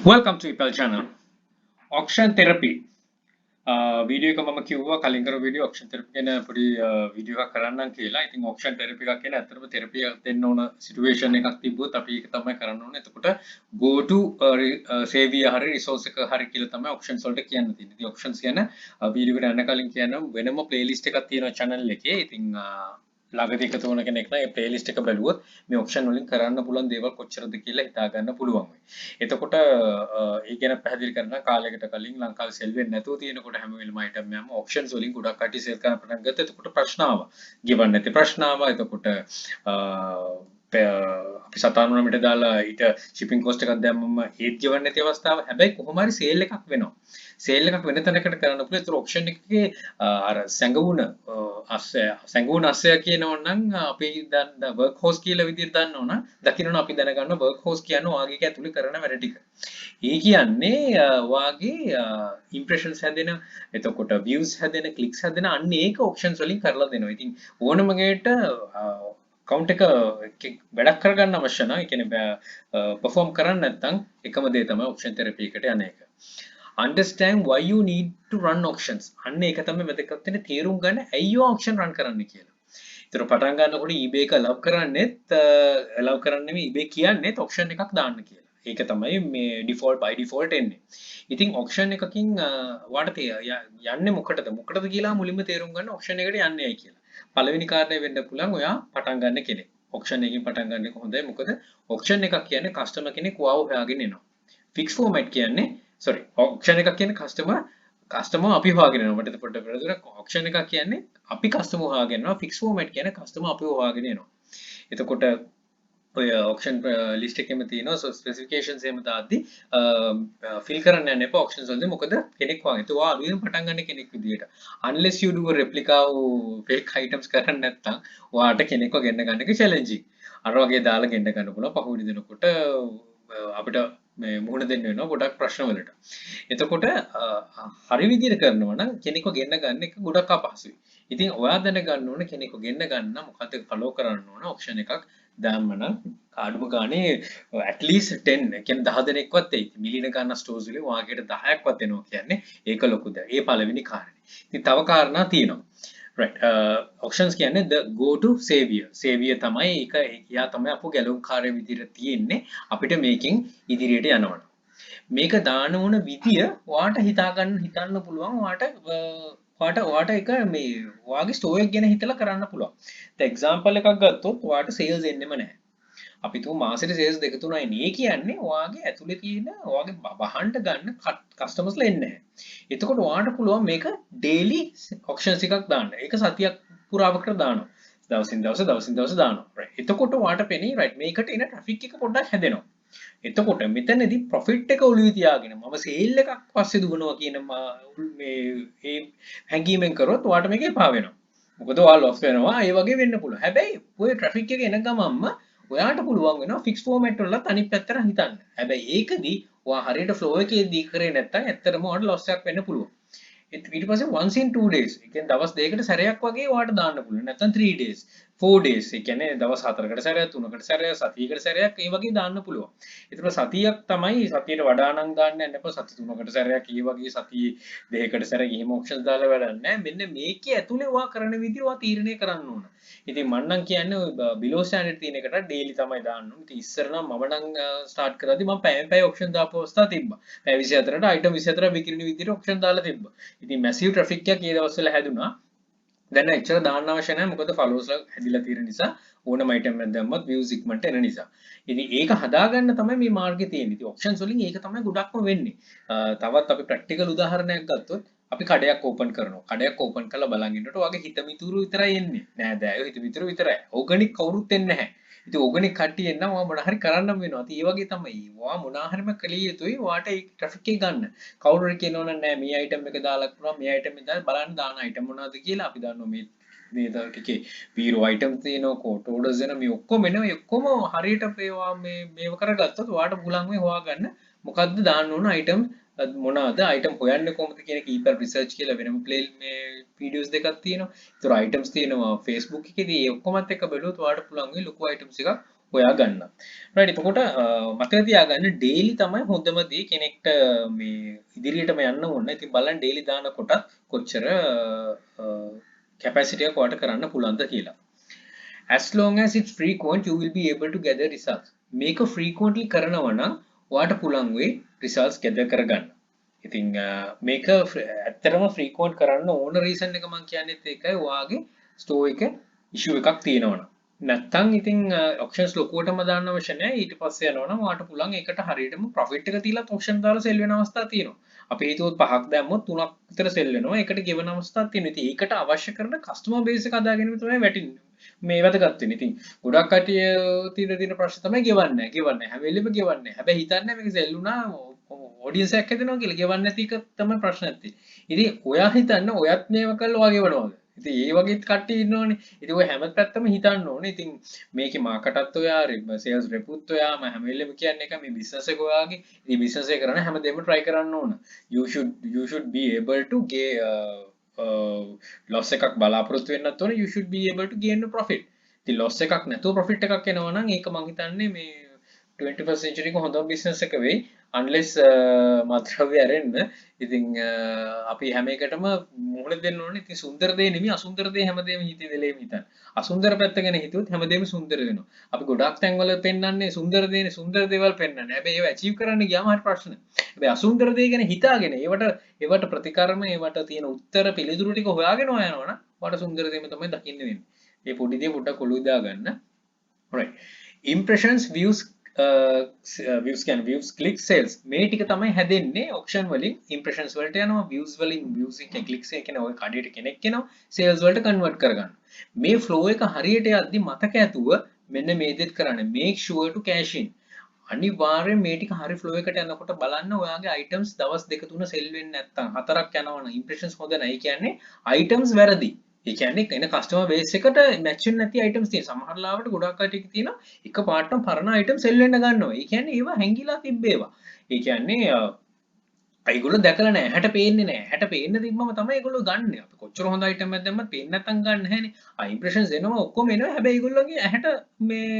Welcome to Ipal channel. Auction therapy. Video එක මම කිව්වා කලින් කරපු වීඩියෝ auction therapy ගැන පොඩි වීඩියෝ එකක් කරන්නම් කියලා. ඉතින් auction therapy එකක් කියන ඇත්තටම therapy එකක් දෙන්න ඕන situation එකක් තිබ්බොත් අපි ඒක තමයි කරන්න ඕනේ. එතකොට go to savior හරි resource එක හරි කියලා තමයි auctions වලට කියන්න තියෙන්නේ. ඉතින් auctions කියන වීඩියෝ එකට යන්න කලින් කියන්න වෙනම playlist එකක් තියෙනවා channel එකේ. ඉතින් ළඟදී එකතු වුණ කෙනෙක් නම් ඒ playlist එක බැලුවොත් මේ auction වලින් කරන්න පුළුවන් දේවල් කොච්චරද කියලා හිතා ගන්න පුළුවන් වෙයි. එතකොට ඒ ගැන පැහැදිලි කරන කාලයකට කලින් ලංකාවේ sell වෙන්නේ නැතුව තියෙනකොට හැම වෙලම item එකම auctions වලින් ගොඩක් කටි sell කරන්න පටන් ගත්තා. එතකොට ප්‍රශ්න ආවා. ගෙවන්න නැති ප්‍රශ්න ආවා. එතකොට අපි සතානුන මිට දාලා ඊට shipping cost එකක් දැම්මම ඒත් ගෙවන්න නැති අවස්ථාව. හැබැයි කොහොම හරි sale එකක් වෙනවා. sale එකක් වෙන තැනකට කරන්න පුළුවන්. ඒතර auction එකේ අර සැඟවුණ අස්සය කියනවනම් අපි දැන් work horse කියලා විදිහට දන්නවනම් දකින්න අපි දැනගන්න work horse කියන්නේ ඔයාගේ ඇතුලේ කරන වැඩ ටික. ඒ කියන්නේ ඔයාගේ impressions හැදෙන, එතකොට views හැදෙන, clicks හැදෙන අන්න ඒක auctions වලින් කරලා දෙනවා. ඉතින් ඕනම ගෙට account එක වැඩක් කරගන්න අවශ්‍ය නැහැ. ඒ කියන්නේ perform කරන්න නැත්නම් එකම දේ තමයි auction therapy එකට යන එක. Understand why you need to run auctions. අන්න ඒක තමයි වැදගත් වෙන තේරුම් ගන්න ඇයි auction run කරන්න කියලා. ඒතර පටන් ගන්නකොට eBay එක allow කරන්නේ නෙමෙයි eBay කියන්නේ auction එකක් දාන්න කියලා. ඒක තමයි මේ default by default එන්නේ. ඉතින් auction එකකින් වාට යන්නේ මොකටද? මොකටද කියලා මුලින්ම තේරුම් ගන්න auction එකට යන්නේ ඇයි කියලා. පළවෙනි කාරණේ වෙන්න පුළුවන් ඔයා පටන් ගන්න කෙනෙක්. auction එකකින් පටන් ගන්න එක හොඳයි. මොකද auction එකක් කියන්නේ customer කෙනෙක් wow හොයාගෙන එනවා. fixed format කියන්නේ auction එකක් කියන්නේ customer අපි හොයාගෙන එනවා. මට පොඩ්ඩක් වැරදුනා. auction එකක් කියන්නේ අපි customer හොයාගෙන එනවා. fixed format කියන්නේ customer අපි හොයාගෙන එනවා. එතකොට ඔය auction list එකෙම තියෙනවා specifications එහෙම දාද්දි fill කරන්න යන්න එපා auctions වලදී. මොකද කෙනෙක් වගේ. ඒත් ඔයා අලුතෙන් පටන් ගන්න කෙනෙක් විදියට unless you do a replica fake items කරන්න නැත්නම් ඔයාට කෙනෙක්ව ගෙන්න ගන්න එක challenging. අර වගේ දාලා ගෙන්න ගන්න පුළුවන්. පහුවෙනි දිනකොට අපිට මේ මුහුණ දෙන්න වෙනවා ගොඩක් ප්‍රශ්න වලට. එතකොට හරි විදිහට කරනවා නම් කෙනෙක්ව ගෙන්න ගන්න එක ගොඩක් අපහසුයි. ඉතින් ඔයා දැනගන්න ඕන කෙනෙක්ව ගෙන්න ගන්න මොකද follow කරන්න ඕන auction එකක් දාන්න නම් අඩුම ගානේ at least 10 කියන්නේ 10 දෙනෙක්වත් එයි. මිලියන ගන්න ස්ටෝර්ස් වලින් වාගේට 10ක්වත් එනවා කියන්නේ ඒක ලොකු දෙයක්. ඒ පළවෙනි කාරණේ. ඉතින් තව කාරණා තියෙනවා. right auctions කියන්නේ the go to savior තමයි ඒක එයා තමයි අපු ගැලුම් කාර්ය විදිහට තියෙන්නේ අපිට මේකෙන් ඉදිරියට යනවනම් මේක දාන ඕන විදිය ඔයාට හිතන්න පුළුවන් ඔයාට එක මේ ඔයාගේ ස්ටෝර් එක ගැන හිතලා කරන්න පුළුවන්. දැන් එක්සැම්පල් එකක් ගත්තොත් ඔයාට සේල්ස් එන්නෙම නැහැ. අපි තුමු මාසෙට සේල්ස් 2-3යි නේ කියන්නේ ඔයාගේ ඇතුලේ තියෙන ඔයාගේ බහන්න ගන්න කස්ටමර්ස්ලා එන්නේ නැහැ. එතකොට ඔයාට පුළුවන් මේක ඩේලි ඔක්ෂන්ස් එකක් දාන්න. ඒක සතියක් පුරාවකට දානවා. දවසින් දවස දානවා. right. එතකොට ඔයාට පෙනේ right මේකට එන ට්‍රැෆික් එක පොඩ්ඩක් හැදෙනවා. එතකොට මෙතනදී ප්‍රොෆිට් එක ඔළුවේ තියාගෙන මම සේල් එකක් පස්සේ දුවනවා කියන මේ හැංගීමෙන් කරොත් ඔයාට මේක එපා වෙනවා. මොකද ඔයා ලොස් වෙනවා. ඒ වගේ වෙන්න පුළුවන්. හැබැයි ඔය ට්‍රැෆික් එක එන ගමන්ම ඔයාට පුළුවන් වෙනවා ෆික්ස් ෆෝමැට් වලත් අනිත් පැත්තට හිතන්න. හැබැයි ඒකදී ඔයා හරියට ෆ්ලෝ එකේදී කරේ නැත්නම් ඇත්තටම ඔයාට ලොස් එකක් වෙන්න පුළුවන්. ඊට පස්සේ once in 2 days ඒ කියන්නේ දවස් දෙකකට සැරයක් වගේ ඔයාට දාන්න පුළුවන්. නැත්නම් 3 days 4 days ඒ කියන්නේ දවස් 4කට සැරයක් 3කට සැරයක් සතියකට සැරයක් ඒ වගේ දාන්න පුළුවන්. ඒතර සතියක් තමයි සතියට වඩා නම් දාන්න යන්න එපා. සති 3කට සැරයක් ඒ වගේ සතිය දෙකකට සැරයක් එහෙම ඔප්ෂන්ස් දාලා වැඩක් නැහැ. මෙන්න මේකේ ඇතුලේ ඔයා කරන විදිහ ඔයා තීරණය කරන්න ඕන. ඉතින් මම නම් කියන්නේ below standard තියෙන එකට daily තමයි දාන්න ඕනේ. ඉතින් ඉස්සර නම් මම නම් start කරද්දි මම පැය ඔප්ෂන් දාපු අවස්ථා තිබ්බා. පැය 24ට item 24 විකිරණ විදිහට ඔප්ෂන් දාලා තිබ්බා. ඉතින් massive traffic එකක් ඒ දවස්වල හැදුනා. දැන් එච්චර දාන්න අවශ්‍ය නැහැ. මොකද followers හැදිලා තියෙන නිසා ඕනම item එකක් දැම්මත් views ඉක්මනට එන නිසා. ඉතින් ඒක හදාගන්න තමයි මේ මාර්ගය තියෙන්නේ. ඉතින් options වලින් ඒක තමයි ගොඩක්ම වෙන්නේ. තවත් අපි practical උදාහරණයක් ගත්තොත් අපි කඩයක් ඕපන් කරනවා. කඩයක් ඕපන් කරලා බලන් ඉන්නකොට ඔයාගේ හිතමිතුරු විතරයි එන්නේ. නෑ දෑයෝ හිතමිතුරු විතරයි. ඕගනික් කවුරුත් එන්නේ නැහැ. ඉතින් ඕගනික් කට්ටිය එන්න ඔයා මොන හරි කරන්න වෙනවා. ඉතින් ඒ වගේ තමයි. ඔයා මොන හරිම කලිය යුතුයි. ඔයාට ඒ ට්‍රැෆික් එක ගන්න. කවුරු හරි කියනවනම් නෑ මේ item එක දාලා කරනවා. මේ item එක දාලා බලන්න දාන item මොනවද කියලා අපි දන්නවා මේ ටිකේ වීරෝ item තියෙනවා coat orders එන මේ ඔක්කොම එනවා. මේ ඔක්කොම හරියට මේව කරගත්තොත් ඔයාට පුළුවන් මේ හොයාගන්න මොකද්ද දාන්න ඕන item මොනවාද item හොයන්නේ කොහොමද කියන keeper research කියලා වෙනම මේ videos දෙකක් තියෙනවා. ඒතර items තියෙනවා Facebook එකේදී ඒ ඔක්කොමත් එක්ක බැලුවොත් ඔයාලට පුළුවන් මේ ලොකු items එකක් හොයා ගන්න. right එතකොට මතක තියාගන්න daily තමයි හොඳම දේ කෙනෙක්ට මේ ඉදිරියටම යන්න ඕන. ඉතින් බලන්න daily දානකොට කොච්චර capacity එක වට කරන්න පුළුවන්ද කියලා. As long as it's frequent, you will be able to gather results. මේක frequently කරනවා නම් ඔයාට පුළුවන් වෙයි results gather කරගන්න. ඉතින් මේක ඇත්තටම frequent කරන්න ඕන reason එක මම කියන්නේත් ඒකයි ඔයාගේ store එක issue එකක් තියෙනවනම්. නැත්තම් ඉතින් options ලොකුවටම දාන්න අවශ්‍ය නැහැ. ඊට පස්සේ යනවනම් ඔයාට පුළුවන් ඒකට හරියටම profit එක තියලා option දාලා sell වෙන අවස්ථා තියෙනවා. අපි හිතුවොත් 5ක් දැම්මොත් 3ක් විතර sell වෙනවා. ඒකට ගෙවන අවස්ථාවක් තියෙනවා. ඉතින් ඒකට අවශ්‍ය කරන customer base එක හදා ගැනීම තමයි වැටින්නේ. මේ වැදගත් වෙන්නේ. ඉතින් ගොඩක් කටිය තියෙන ප්‍රශ්න තමයි ගෙවන්නේ. හැම වෙලෙම ගෙවන්නේ. හැබැයි හිතන්නේ මේක sell වුණා audience එකක් හැදෙනවා කියලා ගෙවන්නේ නැති එක තමයි ප්‍රශ්නේ තියෙන්නේ. ඉතින් ඔයා හිතන්න ඔයත් මේව කළා ඔයා ගෙවනවා. ඉතින් ඒ වගේ කට්ටිය ඉන්නවනේ. ඉතින් ඔය හැම පැත්තම හිතන්න ඕනේ. ඉතින් මේකේ මාකටත් ඔයා සේල්ස් රෙපුත් ඔයා හැම වෙලෙම කියන්නේ එක මේ බිස්නස් එක ඔයාගේ. ඉතින් බිස්නස් එක කරන හැමදේම try කරන්න ඕන. You should be able to loss එකක් බලාපොරොත්තු වෙන්නත් ඕනේ. You should be able to gain a profit. ඉතින් loss එකක් නැතුව profit එකක් එනවා නම් ඒක මං හිතන්නේ මේ 21st century එක හොඳම business එක වෙයි. unless මත්ද්‍රව්‍ය ඇරෙන්න. ඉතින් අපි හැම එකටම මුහුණ දෙන්න ඕනේ. ඉතින් සුන්දර දේ නෙමෙයි අසුන්දර දේ හැමදේම හිතේ වෙලෙම හිතන්න. අසුන්දර පැත්ත ගැන හිතුවොත් හැමදේම සුන්දර වෙනවා. අපි ගොඩාක් තැන්වල පෙන්වන්නේ සුන්දර දේනේ සුන්දර දේවල් පෙන්වන්නේ. හැබැයි ඒව achieve කරන්න ගියාම හරි ප්‍රශ්න. හැබැයි අසුන්දර දේ ගැන හිතාගෙන ඒවට ප්‍රතිකර්ම ඒවට තියෙන උත්තර පිළිතුරු ටික හොයාගෙන යනවනම් ඔයාලට සුන්දර දේම තමයි දකින්න වෙන්නේ. මේ පොඩි දේ පොඩ්ඩක් ඔලුවේ දාගන්න. alright. Impressions, views, click sales මේ ටික තමයි හැදෙන්නේ auction වලින් impressions වලට යනවා views වලින් views එක clicks එක කියන ඔය කඩේට කෙනෙක් එනවා sales වලට convert කරගන්න මේ flow එක හරියට යද්දි මතක ඇතුව මෙන්න මේ දෙත් කරන්න make sure to cash in අනිවාර්යෙන් මේ ටික හරි flow එකට යනකොට බලන්න ඔයාගේ items දවස් 2-3 sell වෙන්නේ නැත්තම් 4ක් යනවනම් impressions හොඳ නැහැ. ඒ කියන්නේ items වැරදි. ඒ කියන්නේ එන customer base එකට match වෙන්නේ නැති items තියෙන. සමහර ලාවට ගොඩක් කටියක තියෙනවා එක පාටම පරණ item sell වෙන්න ගන්නවා. ඒ කියන්නේ ඒවා හැංගිලා තිබ්බේවා. ඒ කියන්නේ ඒගොල්ලෝ දැකලා නැහැ. ඇහැට පේන්නේ නැහැ. ඇහැට පේන්න තිබ්බම තමයි ඒගොල්ලෝ ගන්නෙ. අපි කොච්චර හොඳ item එකක් දැම්මත් පේන්නේ නැත්තම් ගන්න නැහැනේ. impressions එනවා ඔක්කොම එනවා. හැබැයි ඒගොල්ලෝගේ ඇහැට මේ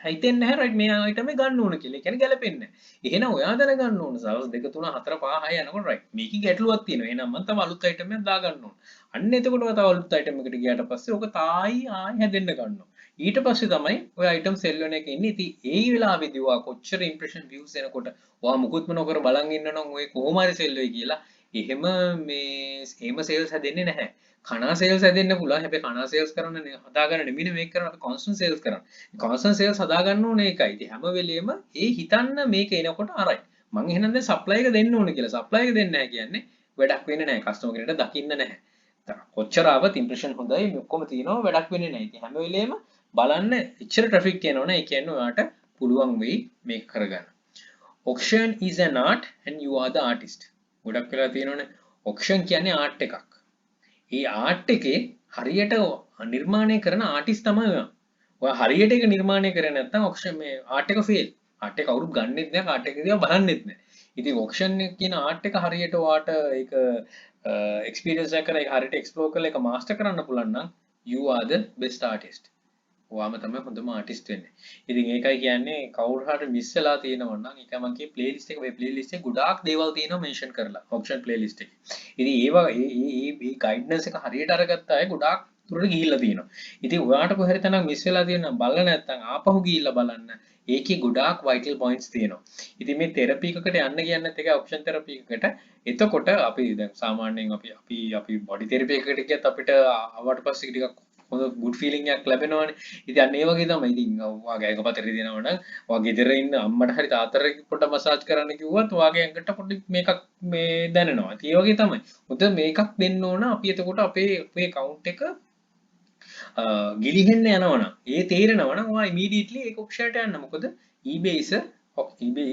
හිතෙන්නේ නැහැ right මේ item එක ගන්න ඕන කියලා. ඒ කියන්නේ ගැලපෙන්නේ නැහැ. එහෙනම් ඔයා දැනගන්න ඕන. දවස් 2 3 4 5 6 යනකොට right මේකේ ගැටලුවක් තියෙනවා. එහෙනම් මම තව අලුත් item එකක් දා ගන්න ඕන. අන්න එතකොට ඔය තව අලුත් item එකකට ගියාට පස්සේ ඔක ආයි හැදෙන්න ගන්නවා. ඊට පස්සේ තමයි ඔය item sell වෙන එක ඉන්නේ. ඉතින් ඒ වෙලාවේදී ඔයා කොච්චර impression views එනකොට ඔයා මුකුත්ම නොකර බලන් ඉන්න නම් ඔය කොහොම හරි sell වෙයි කියලා එහෙම sales හැදෙන්නේ නැහැ. කනා sales හැදෙන්න පුළුවන්. හැබැයි කනා sales කරන්න හදාගන්න නෙමෙයි මේක කරන්නේ අපි constant sales කරන්නේ. constant sales හදාගන්න ඕනේ ඒකයි. ඉතින් හැම වෙලෙම හිතන්න මේක එනකොට අරයි. මං එහෙනම් දැන් supply එක දෙන්න ඕනේ කියලා. supply එක දෙන්නේ නැහැ කියන්නේ වැඩක් වෙන්නේ නැහැ. customer කෙනෙක්ට දකින්න නැහැ. කොච්චර ආවත් impression හොඳයි ඔක්කොම තියෙනවා වැඩක් වෙන්නේ නැහැ. ඉතින් හැම වෙලෙම බලන්න එච්චර traffic එනවනේ ඒ කියන්නේ ඔයාට පුළුවන් වෙයි මේක කරගන්න. Auction is an art and you are the artist. ගොඩක් වෙලා තියෙනවනේ auction කියන්නේ art එකක්. ඒ art එකේ හරියට නිර්මාණය කරන ආටිස්ට් තමයි ඔයා. ඔයා හරියට ඒක නිර්මාණය කරේ නැත්නම් auction මේ art එක fail. art එක කවුරුත් ගන්නෙත් නැහැ art එක දිහා බලන්නෙත් නැහැ. ඉතින් auction කියන art එක හරියට ඔයාට ඒක experience එක කරලා ඒක හරියට explore කරලා ඒක master කරන්න පුළුවන් නම් you are the best artist. ඔයාම තමයි හොඳම ආටිස්ට් වෙන්නේ. ඉතින් ඒකයි කියන්නේ කවුරු හරි මිස් වෙලා තියෙනවා නම් ඒක මම කිය ප්ලේලිස්ට් එක මේ ප්ලේලිස්ට් එකේ ගොඩාක් දේවල් තියෙනවා මෙන්ෂන් කරලා auction ප්ලේලිස්ට් එකේ. ඉතින් ඒවා මේ ගයිඩ්නස් එක හරියට අරගත්ත අය ගොඩාක් දුරට ගිහිල්ලා තියෙනවා. ඉතින් ඔයාට කොහරි තැනක් මිස් වෙලා තියෙනවා බලලා නැත්නම් ආපහු ගිහිල්ලා බලන්න. ඒකේ ගොඩාක් vital points තියෙනවා. ඉතින් මේ therapy එකකට යන්න කියන්නත් ඒක option therapy එකකට. එතකොට අපි දැන් සාමාන්‍යයෙන් අපි body therapy එකකට ගියත් අපිට ආවට පස්සේ ටිකක් හොඳ good feeling එකක් ලැබෙනවානේ. ඉතින් අන්න ඒ වගේ තමයි. ඉතින් ඔයාගේ ඇඟපතේ රිදෙනවා නම් ඔයා ගෙදර ඉන්න අම්මට හරි තාත්තට පොඩ්ඩක් මසාජ් කරන්න කිව්වත් ඔයාගේ ඇඟට පොඩ්ඩක් මේකක් මේ දැනෙනවා. ඉතින් ඒ වගේ තමයි. මොකද මේකක් දෙන්න ඕන අපි එතකොට අපේ account එක ගිලිහෙන්න යනවනම් ඒ තේරෙනවා නම් ඔයා immediately ඒක auction එකට යන්න. මොකද eBay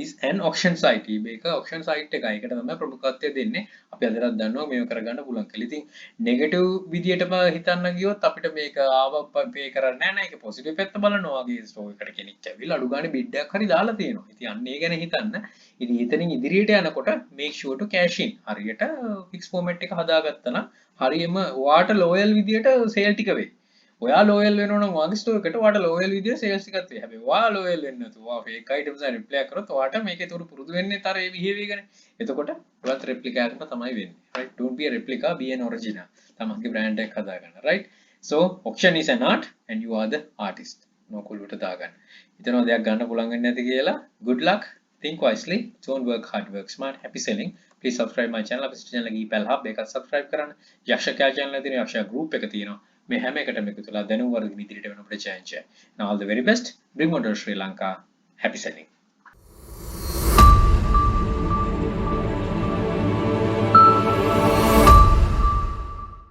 is an auction site. eBay එක auction site එකයි. ඒකට තමයි ප්‍රමුඛත්වය දෙන්නේ. අපි අදටත් දන්නවා මේව කරගන්න පුළුවන් කියලා. ඉතින් negative විදියටම හිතන්න ගියොත් අපිට මේක ආව pay කරන්න නැහැ. ඒක positive පැත්ත බලනවා. වගේ store එකට කෙනෙක් ඇවිල්ලා අඩු ගානේ bid එකක් හරි දාලා තියෙනවා. ඉතින් අන්න ඒ ගැන හිතන්න. ඉතින් එතනින් ඉදිරියට යනකොට make sure to cash in. හරියට fix format එක හදාගත්තා නම් හරියම ඔයාට loyal විදියට sale ටික වෙයි. ඔයා ලෝයල් වෙනවා නම් ඔයාගේ ස්ටෝර් එකට ඔයාට ලෝයල් විදියට සේල්ස් එකක් තියෙයි. හැබැයි ඔයා ලෝයල් වෙන්නේ නැතුව ඔයා ෆේක් අයිටම්ස් වල රිප්ලයි කරොත් ඔයාට මේකේ උඩ පුරුදු වෙන්නේ තර ඒ බිහේවියර් එකනේ. එතකොට ඔයාත් රෙප්ලිකා එකක් තමයි වෙන්නේ. right? Don't be a replica, be an original. තමන්ගේ බ්‍රෑන්ඩ් එක හදාගන්න. right? So auction is an art and you are the artist. නොකුලුවට දාගන්න. හිතනවා දෙයක් ගන්න පුළුවන් වෙන්නේ නැති කියලා. Good luck. Think wisely. Don't work hard, work smart. Happy selling. Please subscribe my channel. අපේ channel එකේ ඊපැල් hub එකත් subscribe කරන්න. යක්ෂකයා channel එකේ තියෙන යක්ෂයා group එක තියෙනවා. මේ හැම එකටම එකතු වෙලා දැනුම් වර්ධන ඉදිරියට වෙන අපේ challenge එක. Now all the very best. Bring on to Sri Lanka. Happy selling.